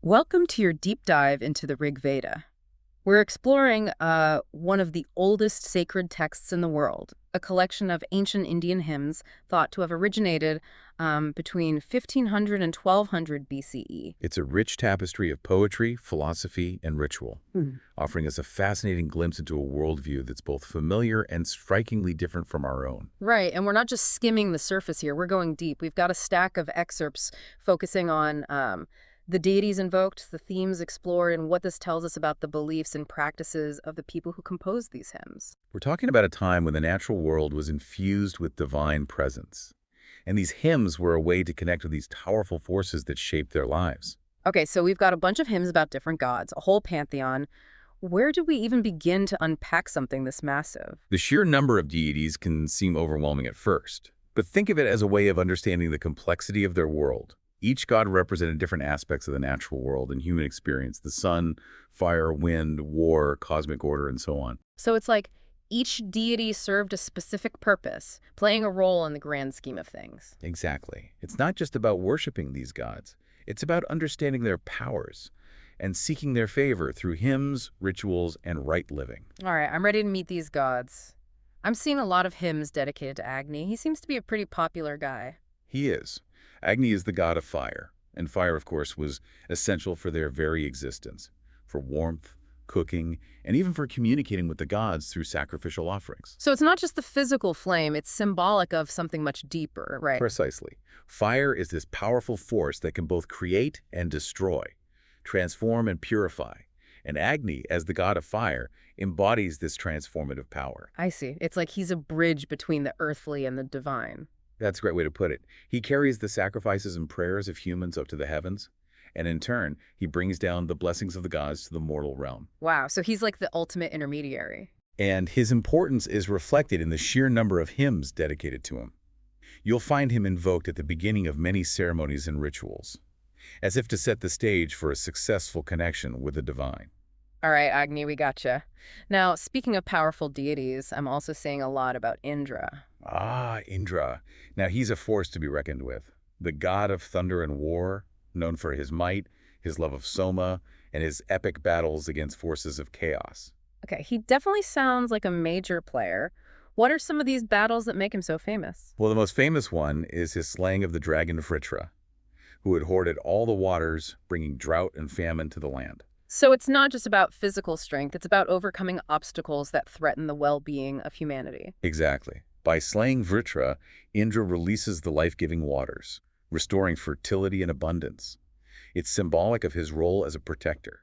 Welcome to your deep dive into the Rig Veda. We're exploring one of the oldest sacred texts in the world, a collection of ancient Indian hymns thought to have originated between 1500 and 1200 BCE. It's a rich tapestry of poetry, philosophy, and ritual, offering us a fascinating glimpse into a worldview that's both familiar and strikingly different from our own. Right, and we're not just skimming the surface here, we're going deep. We've got a stack of excerpts focusing on the deities invoked, the themes explored, and what this tells us about the beliefs and practices of the people who composed these hymns. We're talking about a time when the natural world was infused with divine presence. And these hymns were a way to connect with these powerful forces that shaped their lives. Okay, so we've got a bunch of hymns about different gods, a whole pantheon. Where do we even begin to unpack something this massive? The sheer number of deities can seem overwhelming at first, but think of it as a way of understanding the complexity of their world. Each god represented different aspects of the natural world and human experience: the sun, fire, wind, war, cosmic order, and so on. So it's like each deity served a specific purpose, playing a role in the grand scheme of things. Exactly. It's not just about worshiping these gods. It's about understanding their powers and seeking their favor through hymns, rituals, and right living. All right, I'm ready to meet these gods. I'm seeing a lot of hymns dedicated to Agni. He seems to be a pretty popular guy. He is. Agni is the god of fire, and fire, of course, was essential for their very existence, for warmth, cooking, and even for communicating with the gods through sacrificial offerings. So it's not just the physical flame, it's symbolic of something much deeper, right? Precisely. Fire is this powerful force that can both create and destroy, transform and purify. And Agni, as the god of fire, embodies this transformative power. I see. It's like he's a bridge between the earthly and the divine. That's a great way to put it. He carries the sacrifices and prayers of humans up to the heavens, and in turn, he brings down the blessings of the gods to the mortal realm. Wow, so he's like the ultimate intermediary. And his importance is reflected in the sheer number of hymns dedicated to him. You'll find him invoked at the beginning of many ceremonies and rituals, as if to set the stage for a successful connection with the divine. All right, Agni, we gotcha. Now, speaking of powerful deities, I'm also saying a lot about Indra. Ah, Indra. Now he's a force to be reckoned with. The god of thunder and war, known for his might, his love of Soma, and his epic battles against forces of chaos. Okay, he definitely sounds like a major player. What are some of these battles that make him so famous? Well, the most famous one is his slaying of the dragon Vritra, who had hoarded all the waters, bringing drought and famine to the land. So it's not just about physical strength, it's about overcoming obstacles that threaten the well-being of humanity. Exactly. By slaying Vritra, Indra releases the life-giving waters, restoring fertility and abundance. It's symbolic of his role as a protector,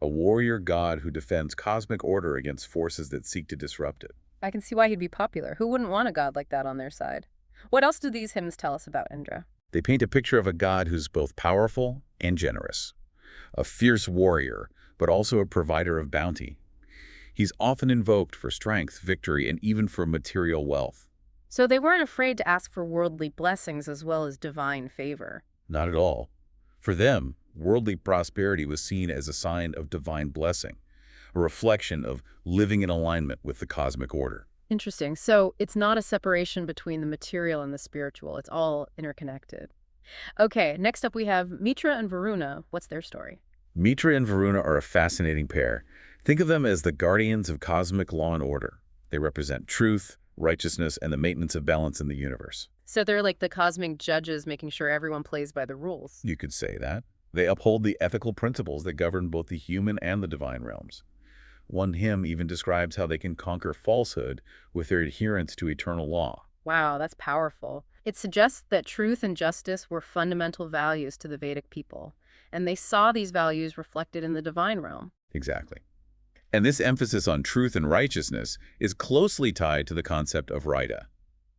a warrior god who defends cosmic order against forces that seek to disrupt it. I can see why he'd be popular. Who wouldn't want a god like that on their side? What else do these hymns tell us about Indra? They paint a picture of a god who's both powerful and generous, a fierce warrior, but also a provider of bounty. He's often invoked for strength, victory, and even for material wealth. So they weren't afraid to ask for worldly blessings as well as divine favor. Not at all. For them, worldly prosperity was seen as a sign of divine blessing, a reflection of living in alignment with the cosmic order. Interesting. So it's not a separation between the material and the spiritual. It's all interconnected. Okay, next up we have Mitra and Varuna. What's their story? Mitra and Varuna are a fascinating pair. Think of them as the guardians of cosmic law and order. They represent truth, righteousness, and the maintenance of balance in the universe. So they're like the cosmic judges making sure everyone plays by the rules. You could say that. They uphold the ethical principles that govern both the human and the divine realms. One hymn even describes how they can conquer falsehood with their adherence to eternal law. Wow, that's powerful. It suggests that truth and justice were fundamental values to the Vedic people, and they saw these values reflected in the divine realm. Exactly. And this emphasis on truth and righteousness is closely tied to the concept of rita,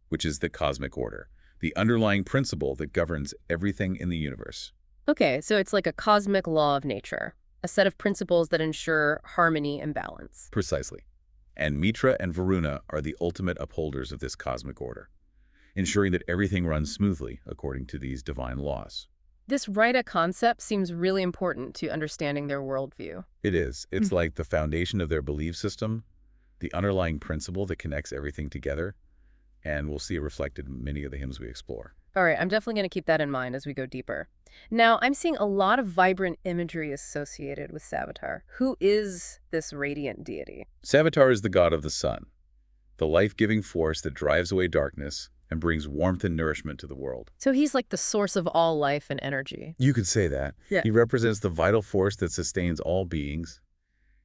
which is the cosmic order, the underlying principle that governs everything in the universe. Okay, so it's like a cosmic law of nature, a set of principles that ensure harmony and balance. Precisely. And Mitra and Varuna are the ultimate upholders of this cosmic order, ensuring that everything runs smoothly according to these divine laws. This rita concept seems really important to understanding their worldview. It is. It's like the foundation of their belief system, the underlying principle that connects everything together, and we'll see it reflected in many of the hymns we explore. All right, I'm definitely going to keep that in mind as we go deeper. Now, I'm seeing a lot of vibrant imagery associated with Savitar. Who is this radiant deity? Savitar is the god of the sun, the life-giving force that drives away darkness and brings warmth and nourishment to the world. So he's like the source of all life and energy. You could say that. Yeah. He represents the vital force that sustains all beings,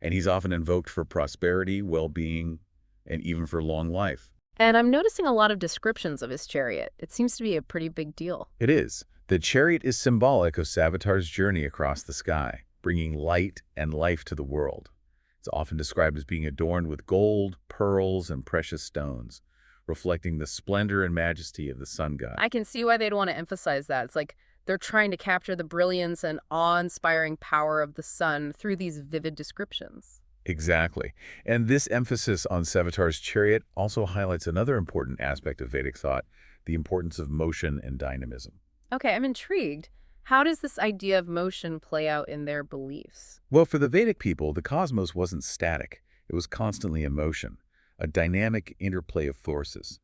and he's often invoked for prosperity, well-being, and even for long life. And I'm noticing a lot of descriptions of his chariot. It seems to be a pretty big deal. It is. The chariot is symbolic of Savitar's journey across the sky, bringing light and life to the world. It's often described as being adorned with gold, pearls, and precious stones, reflecting the splendor and majesty of the sun god. I can see why they'd want to emphasize that. It's like they're trying to capture the brilliance and awe-inspiring power of the sun through these vivid descriptions. Exactly. And this emphasis on Savitar's chariot also highlights another important aspect of Vedic thought, the importance of motion and dynamism. Okay, I'm intrigued. How does this idea of motion play out in their beliefs? Well, for the Vedic people, the cosmos wasn't static. It was constantly in motion, a dynamic interplay of forces.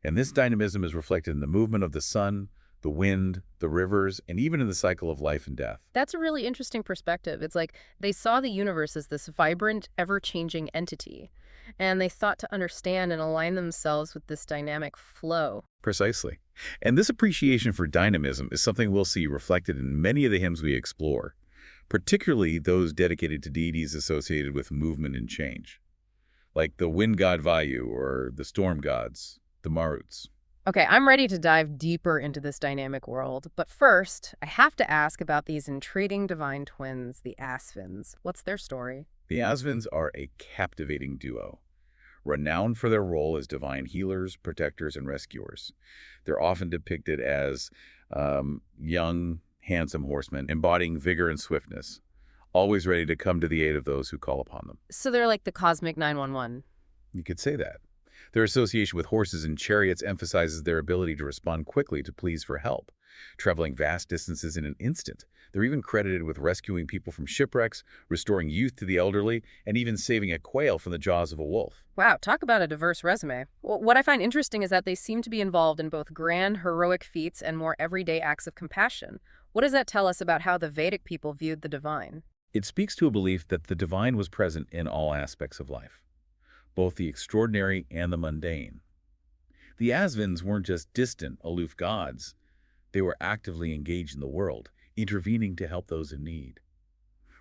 And this dynamism is reflected in the movement of the sun, the wind, the rivers, and even in the cycle of life and death. That's a really interesting perspective. It's like they saw the universe as this vibrant, ever-changing entity, and they thought to understand and align themselves with this dynamic flow. Precisely. And this appreciation for dynamism is something we'll see reflected in many of the hymns we explore, particularly those dedicated to deities associated with movement and change, like the wind god Vayu or the storm gods, the Maruts. Okay, I'm ready to dive deeper into this dynamic world, but first, I have to ask about these intriguing divine twins, the Asvins. What's their story? The Asvins are a captivating duo, renowned for their role as divine healers, protectors, and rescuers. They're often depicted as young, handsome horsemen, embodying vigor and swiftness, always ready to come to the aid of those who call upon them. So they're like the cosmic 911. You could say that. Their association with horses and chariots emphasizes their ability to respond quickly to pleas for help, traveling vast distances in an instant. They're even credited with rescuing people from shipwrecks, restoring youth to the elderly, and even saving a quail from the jaws of a wolf. Wow, talk about a diverse resume. What I find interesting is that they seem to be involved in both grand, heroic feats and more everyday acts of compassion. What does that tell us about how the Vedic people viewed the divine? It speaks to a belief that the divine was present in all aspects of life, both the extraordinary and the mundane. The Asvins weren't just distant, aloof gods. They were actively engaged in the world, intervening to help those in need,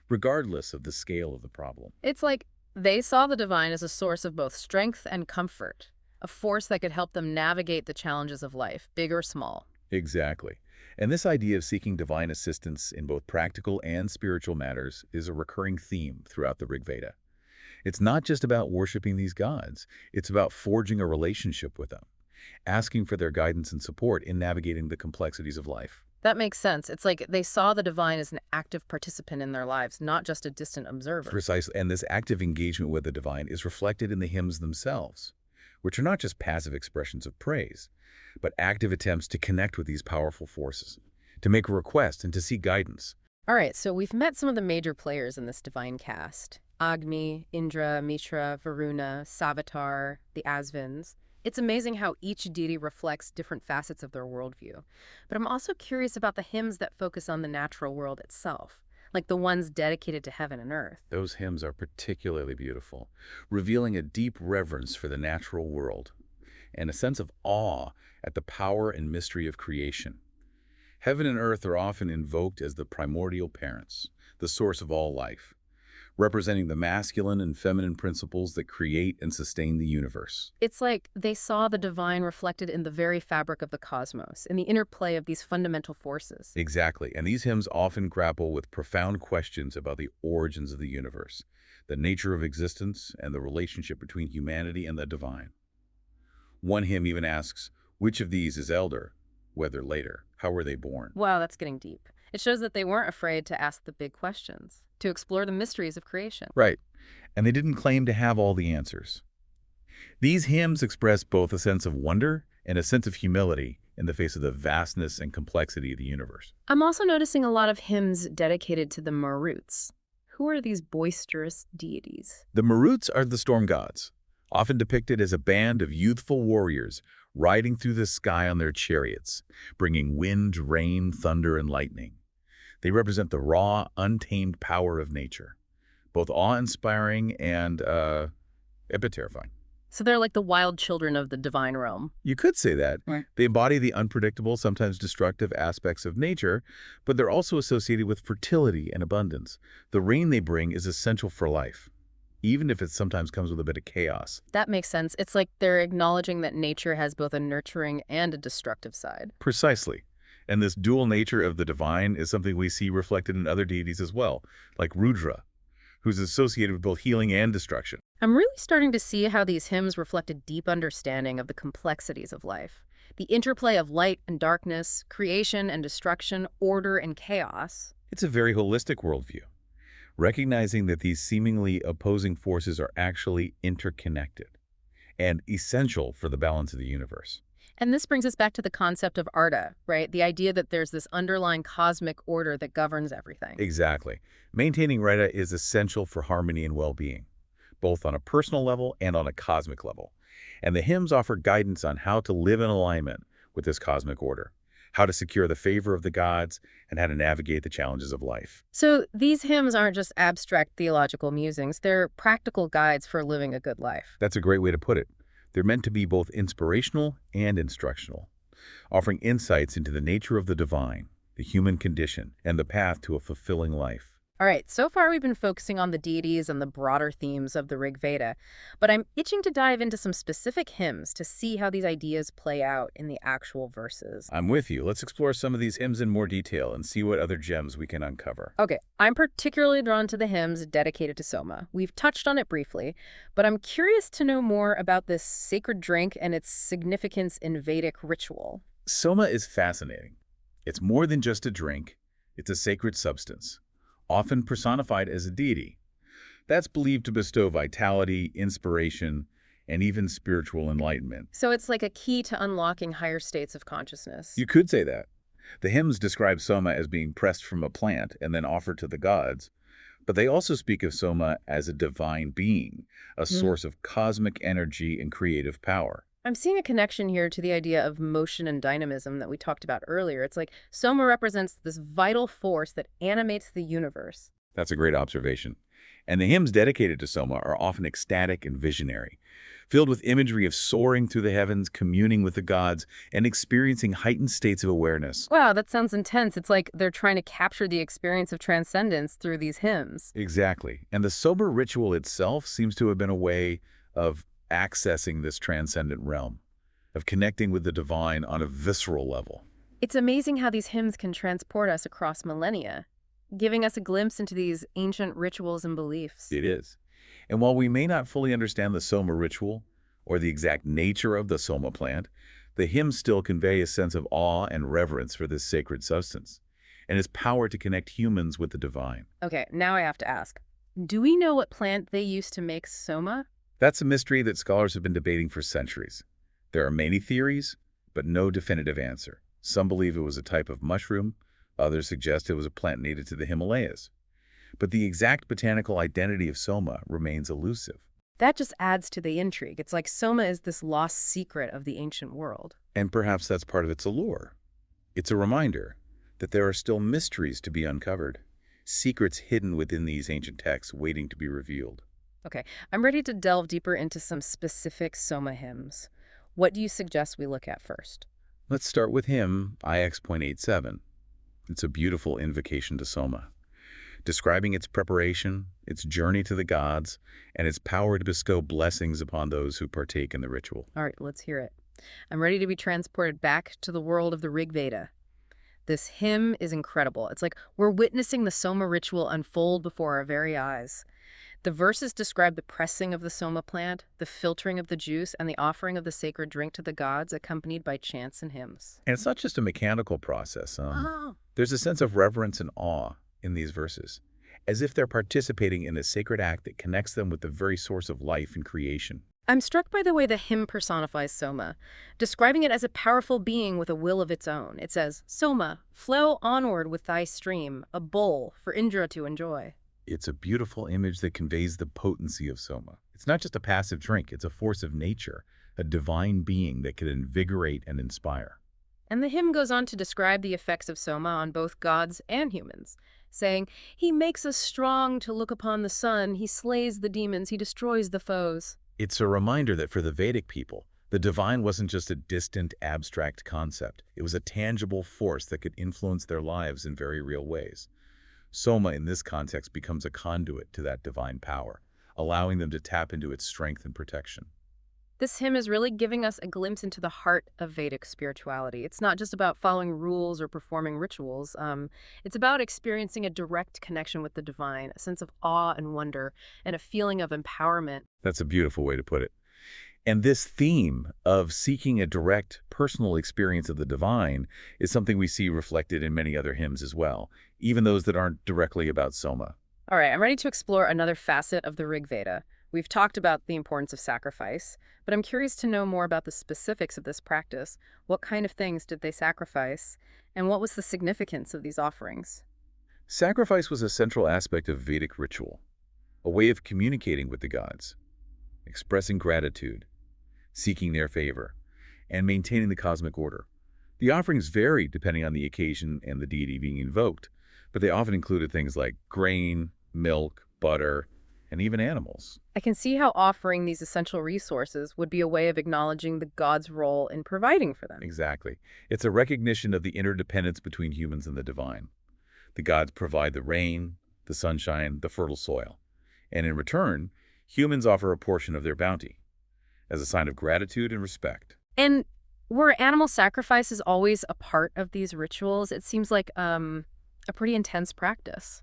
regardless of the scale of the problem. It's like they saw the divine as a source of both strength and comfort, a force that could help them navigate the challenges of life, big or small. Exactly. And this idea of seeking divine assistance in both practical and spiritual matters is a recurring theme throughout the Rig Veda. It's not just about worshiping these gods. It's about forging a relationship with them, asking for their guidance and support in navigating the complexities of life. That makes sense. It's like they saw the divine as an active participant in their lives, not just a distant observer. Precisely. And this active engagement with the divine is reflected in the hymns themselves, which are not just passive expressions of praise, but active attempts to connect with these powerful forces, to make a request and to seek guidance. All right, so we've met some of the major players in this divine cast. Agni, Indra, Mitra, Varuna, Savitar, the Asvins. It's amazing how each deity reflects different facets of their worldview. But I'm also curious about the hymns that focus on the natural world itself, like the ones dedicated to heaven and earth. Those hymns are particularly beautiful, revealing a deep reverence for the natural world and a sense of awe at the power and mystery of creation. Heaven and earth are often invoked as the primordial parents, the source of all life, representing the masculine and feminine principles that create and sustain the universe. It's like they saw the divine reflected in the very fabric of the cosmos, in the interplay of these fundamental forces. Exactly, and these hymns often grapple with profound questions about the origins of the universe, the nature of existence, and the relationship between humanity and the divine. One hymn even asks, which of these is elder, whether later? How were they born? Wow, that's getting deep. It shows that they weren't afraid to ask the big questions, to explore the mysteries of creation. Right, and they didn't claim to have all the answers. These hymns express both a sense of wonder and a sense of humility in the face of the vastness and complexity of the universe. I'm also noticing a lot of hymns dedicated to the Maruts. Who are these boisterous deities? The Maruts are the storm gods, often depicted as a band of youthful warriors riding through the sky on their chariots, bringing wind, rain, thunder, and lightning. They represent the raw, untamed power of nature, both awe-inspiring and a bit terrifying. So they're like the wild children of the divine realm. You could say that. Right. They embody the unpredictable, sometimes destructive aspects of nature, but they're also associated with fertility and abundance. The rain they bring is essential for life, even if it sometimes comes with a bit of chaos. That makes sense. It's like they're acknowledging that nature has both a nurturing and a destructive side. Precisely. And this dual nature of the divine is something we see reflected in other deities as well, like Rudra, who's associated with both healing and destruction. I'm really starting to see how these hymns reflect a deep understanding of the complexities of life. The interplay of light and darkness, creation and destruction, order and chaos. It's a very holistic worldview, recognizing that these seemingly opposing forces are actually interconnected and essential for the balance of the universe. And this brings us back to the concept of arta, right? The idea that there's this underlying cosmic order that governs everything. Exactly. Maintaining rita is essential for harmony and well-being, both on a personal level and on a cosmic level. And the hymns offer guidance on how to live in alignment with this cosmic order, how to secure the favor of the gods, and how to navigate the challenges of life. So these hymns aren't just abstract theological musings, they're practical guides for living a good life. That's a great way to put it. They're meant to be both inspirational and instructional, offering insights into the nature of the divine, the human condition, and the path to a fulfilling life. All right, so far we've been focusing on the deities and the broader themes of the Rig Veda, but I'm itching to dive into some specific hymns to see how these ideas play out in the actual verses. I'm with you. Let's explore some of these hymns in more detail and see what other gems we can uncover. Okay, I'm particularly drawn to the hymns dedicated to Soma. We've touched on it briefly, but I'm curious to know more about this sacred drink and its significance in Vedic ritual. Soma is fascinating. It's more than just a drink. It's a sacred substance, often personified as a deity. That's believed to bestow vitality, inspiration, and even spiritual enlightenment. So it's like a key to unlocking higher states of consciousness. You could say that. The hymns describe Soma as being pressed from a plant and then offered to the gods, but they also speak of Soma as a divine being, a source of cosmic energy and creative power. I'm seeing a connection here to the idea of motion and dynamism that we talked about earlier. It's like Soma represents this vital force that animates the universe. That's a great observation. And the hymns dedicated to Soma are often ecstatic and visionary, filled with imagery of soaring through the heavens, communing with the gods, and experiencing heightened states of awareness. Wow, that sounds intense. It's like they're trying to capture the experience of transcendence through these hymns. Exactly. And the Soma ritual itself seems to have been a way of accessing this transcendent realm, of connecting with the divine on a visceral level. It's amazing how these hymns can transport us across millennia, giving us a glimpse into these ancient rituals and beliefs. It is. And while we may not fully understand the Soma ritual or the exact nature of the Soma plant, the hymns still convey a sense of awe and reverence for this sacred substance and its power to connect humans with the divine. Okay, now I have to ask, do we know what plant they used to make Soma? That's a mystery that scholars have been debating for centuries. There are many theories, but no definitive answer. Some believe it was a type of mushroom. Others suggest it was a plant native to the Himalayas. But the exact botanical identity of Soma remains elusive. That just adds to the intrigue. It's like Soma is this lost secret of the ancient world. And perhaps that's part of its allure. It's a reminder that there are still mysteries to be uncovered, secrets hidden within these ancient texts waiting to be revealed. Okay, I'm ready to delve deeper into some specific Soma hymns. What do you suggest we look at first? Let's start with hymn IX.87. It's a beautiful invocation to Soma, describing its preparation, its journey to the gods, and its power to bestow blessings upon those who partake in the ritual. All right, let's hear it. I'm ready to be transported back to the world of the Rig Veda. This hymn is incredible. It's like we're witnessing the Soma ritual unfold before our very eyes. The verses describe the pressing of the Soma plant, the filtering of the juice, and the offering of the sacred drink to the gods, accompanied by chants and hymns. And it's not just a mechanical process. Oh. There's a sense of reverence and awe in these verses, as if they're participating in a sacred act that connects them with the very source of life and creation. I'm struck by the way the hymn personifies Soma, describing it as a powerful being with a will of its own. It says, "Soma, flow onward with thy stream, a bowl for Indra to enjoy." It's a beautiful image that conveys the potency of Soma. It's not just a passive drink, it's a force of nature, a divine being that could invigorate and inspire. And the hymn goes on to describe the effects of Soma on both gods and humans, saying, "He makes us strong to look upon the sun, he slays the demons, he destroys the foes." It's a reminder that for the Vedic people, the divine wasn't just a distant, abstract concept. It was a tangible force that could influence their lives in very real ways. Soma, in this context, becomes a conduit to that divine power, allowing them to tap into its strength and protection. This hymn is really giving us a glimpse into the heart of Vedic spirituality. It's not just about following rules or performing rituals. It's about experiencing a direct connection with the divine, a sense of awe and wonder, and a feeling of empowerment. That's a beautiful way to put it. And this theme of seeking a direct, personal experience of the divine is something we see reflected in many other hymns as well, even those that aren't directly about Soma. All right, I'm ready to explore another facet of the Rig Veda. We've talked about the importance of sacrifice, but I'm curious to know more about the specifics of this practice. What kind of things did they sacrifice, and what was the significance of these offerings? Sacrifice was a central aspect of Vedic ritual, a way of communicating with the gods, expressing gratitude, seeking their favor, and maintaining the cosmic order. The offerings varied depending on the occasion and the deity being invoked, but they often included things like grain, milk, butter, and even animals. I can see how offering these essential resources would be a way of acknowledging the god's role in providing for them. Exactly. It's a recognition of the interdependence between humans and the divine. The gods provide the rain, the sunshine, the fertile soil. And in return, humans offer a portion of their bounty as a sign of gratitude and respect. And were animal sacrifices always a part of these rituals? It seems like a pretty intense practice.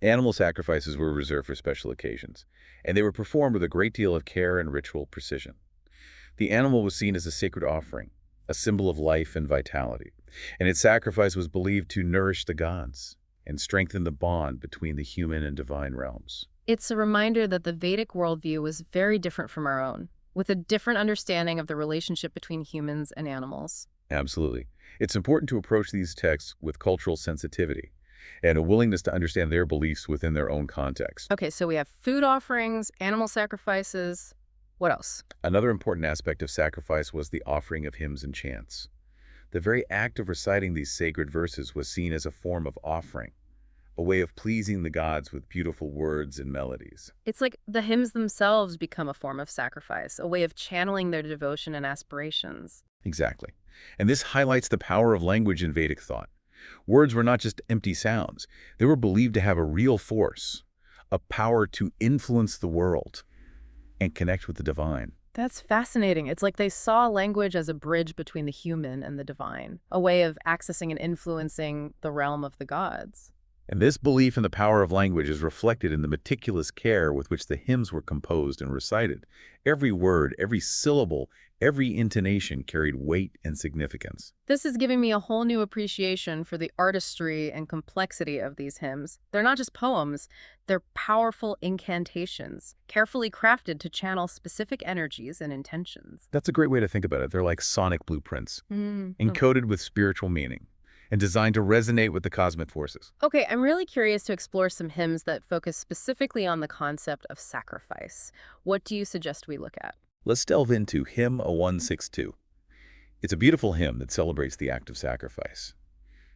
Animal sacrifices were reserved for special occasions, and they were performed with a great deal of care and ritual precision. The animal was seen as a sacred offering, a symbol of life and vitality, and its sacrifice was believed to nourish the gods and strengthen the bond between the human and divine realms. It's a reminder that the Vedic worldview was very different from our own, with a different understanding of the relationship between humans and animals. Absolutely. It's important to approach these texts with cultural sensitivity and a willingness to understand their beliefs within their own context. Okay, so we have food offerings, animal sacrifices. What else? Another important aspect of sacrifice was the offering of hymns and chants. The very act of reciting these sacred verses was seen as a form of offering, a way of pleasing the gods with beautiful words and melodies. It's like the hymns themselves become a form of sacrifice, a way of channeling their devotion and aspirations. Exactly. And this highlights the power of language in Vedic thought. Words were not just empty sounds. They were believed to have a real force, a power to influence the world and connect with the divine. That's fascinating. It's like they saw language as a bridge between the human and the divine, a way of accessing and influencing the realm of the gods. And this belief in the power of language is reflected in the meticulous care with which the hymns were composed and recited. Every word, every syllable, every intonation carried weight and significance. This is giving me a whole new appreciation for the artistry and complexity of these hymns. They're not just poems, they're powerful incantations, carefully crafted to channel specific energies and intentions. That's a great way to think about it. They're like sonic blueprints, encoded with spiritual meaning and designed to resonate with the cosmic forces. Okay, I'm really curious to explore some hymns that focus specifically on the concept of sacrifice. What do you suggest we look at? Let's delve into Hymn 162. It's a beautiful hymn that celebrates the act of sacrifice,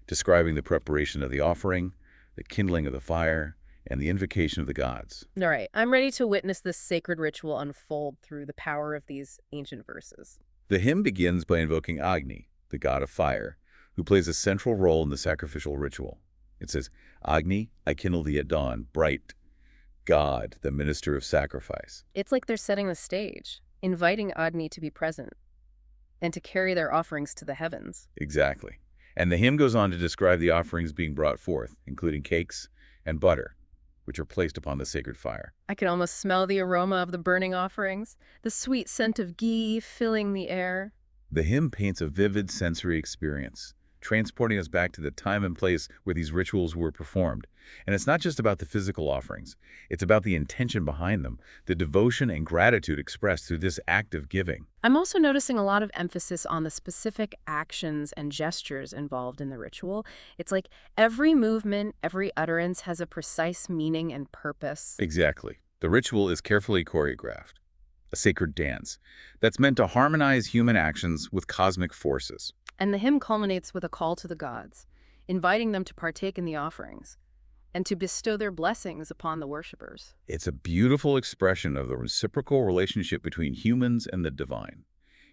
describing the preparation of the offering, the kindling of the fire, and the invocation of the gods. All right, I'm ready to witness this sacred ritual unfold through the power of these ancient verses. The hymn begins by invoking Agni, the god of fire, who plays a central role in the sacrificial ritual. It says, "Agni, I kindle thee at dawn, bright God, the minister of sacrifice." It's like they're setting the stage, inviting Agni to be present and to carry their offerings to the heavens. Exactly. And the hymn goes on to describe the offerings being brought forth, including cakes and butter, which are placed upon the sacred fire. I can almost smell the aroma of the burning offerings, the sweet scent of ghee filling the air. The hymn paints a vivid sensory experience, transporting us back to the time and place where these rituals were performed. And it's not just about the physical offerings. It's about the intention behind them, the devotion and gratitude expressed through this act of giving. I'm also noticing a lot of emphasis on the specific actions and gestures involved in the ritual. It's like every movement, every utterance has a precise meaning and purpose. Exactly. The ritual is carefully choreographed. a sacred dance that's meant to harmonize human actions with cosmic forces. And the hymn culminates with a call to the gods, inviting them to partake in the offerings and to bestow their blessings upon the worshippers. It's a beautiful expression of the reciprocal relationship between humans and the divine.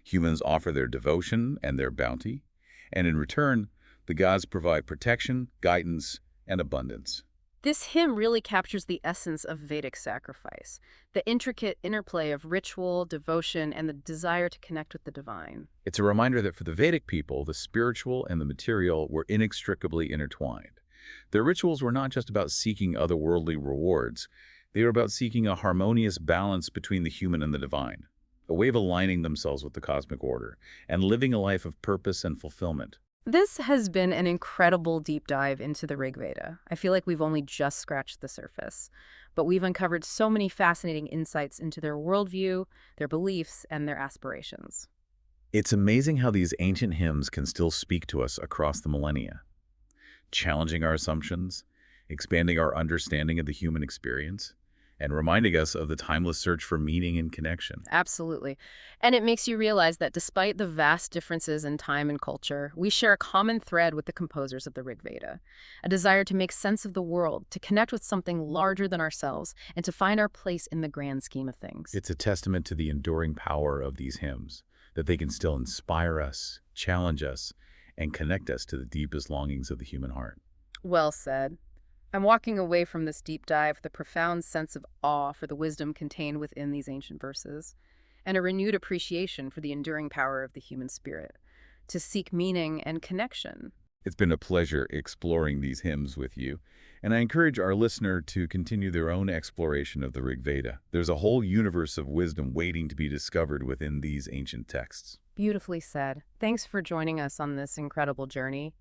Humans offer their devotion and their bounty, and in return, the gods provide protection, guidance, and abundance. This hymn really captures the essence of Vedic sacrifice, the intricate interplay of ritual, devotion, and the desire to connect with the divine. It's a reminder that for the Vedic people, the spiritual and the material were inextricably intertwined. Their rituals were not just about seeking otherworldly rewards, they were about seeking a harmonious balance between the human and the divine, a way of aligning themselves with the cosmic order, and living a life of purpose and fulfillment. This has been an incredible deep dive into the Rig Veda. I feel like we've only just scratched the surface, but we've uncovered so many fascinating insights into their worldview, their beliefs, and their aspirations. It's amazing how these ancient hymns can still speak to us across the millennia, challenging our assumptions, expanding our understanding of the human experience, and reminding us of the timeless search for meaning and connection. Absolutely. And it makes you realize that despite the vast differences in time and culture, we share a common thread with the composers of the Rig Veda, a desire to make sense of the world, to connect with something larger than ourselves, and to find our place in the grand scheme of things. It's a testament to the enduring power of these hymns, that they can still inspire us, challenge us, and connect us to the deepest longings of the human heart. Well said. I'm walking away from this deep dive with a profound sense of awe for the wisdom contained within these ancient verses, and a renewed appreciation for the enduring power of the human spirit, to seek meaning and connection. It's been a pleasure exploring these hymns with you, and I encourage our listener to continue their own exploration of the Rig Veda. There's a whole universe of wisdom waiting to be discovered within these ancient texts. Beautifully said. Thanks for joining us on this incredible journey.